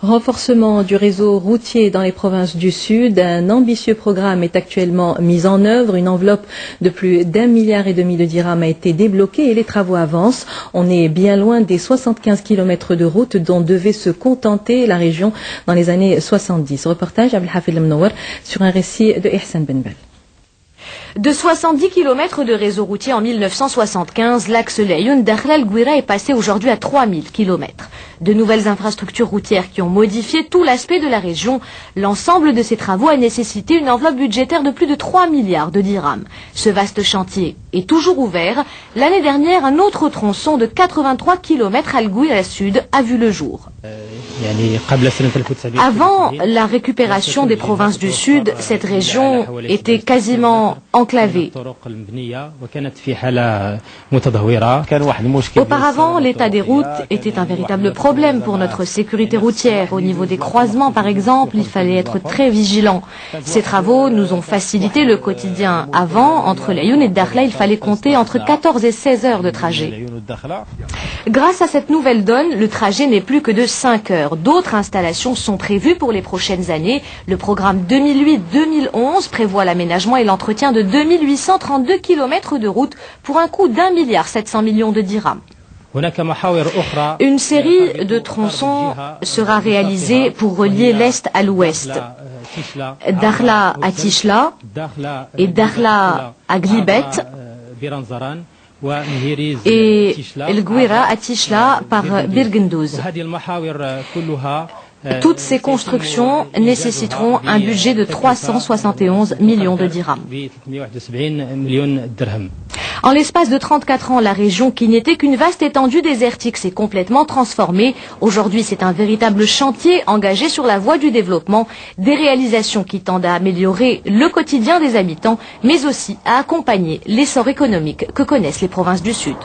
Renforcement du réseau routier dans les provinces du Sud. Un ambitieux programme est actuellement mis en œuvre. Une enveloppe de plus d'1,5 milliard de dirhams a été débloquée et les travaux avancent. On est bien loin des 75 km de route dont devait se contenter la région dans les années 70. Reportage Abdelhafid Lemnouar sur un récit de Ihsan Benbel. De 70 km de réseau routier en 1975, l'axe Laayoune-Dakhla El-Gouira est passé aujourd'hui à 3000 km. De nouvelles infrastructures routières qui ont modifié tout l'aspect de la région. L'ensemble de ces travaux a nécessité une enveloppe budgétaire de plus de 3 milliards de dirhams. Ce vaste chantier est toujours ouvert. L'année dernière, un autre tronçon de 83 km à El-Gouira Sud a vu le jour. Avant la récupération des provinces du Sud, cette région était quasiment enclavée. Auparavant, l'état des routes était un véritable problème pour notre sécurité routière. Au niveau des croisements, par exemple, il fallait être très vigilant. Ces travaux nous ont facilité le quotidien. Avant, entre Laayoune et Dakhla, il fallait compter entre 14 et 16 heures de trajet. Grâce à cette nouvelle donne, le trajet n'est plus que de 5 heures. D'autres installations sont prévues pour les prochaines années. Le programme 2008-2011 prévoit l'aménagement et l'entretien de 2832 km de route pour un coût d'1,7 milliard de dirhams. Une série de tronçons sera réalisée pour relier l'Est à l'Ouest. Dakhla à Tishla et Dakhla à Glibet et El-Gouira à Tishla par Birgendouz. Toutes ces constructions nécessiteront un budget de 371 millions de dirhams. En l'espace de 34 ans, la région qui n'était qu'une vaste étendue désertique s'est complètement transformée. Aujourd'hui, c'est un véritable chantier engagé sur la voie du développement, des réalisations qui tendent à améliorer le quotidien des habitants, mais aussi à accompagner l'essor économique que connaissent les provinces du Sud.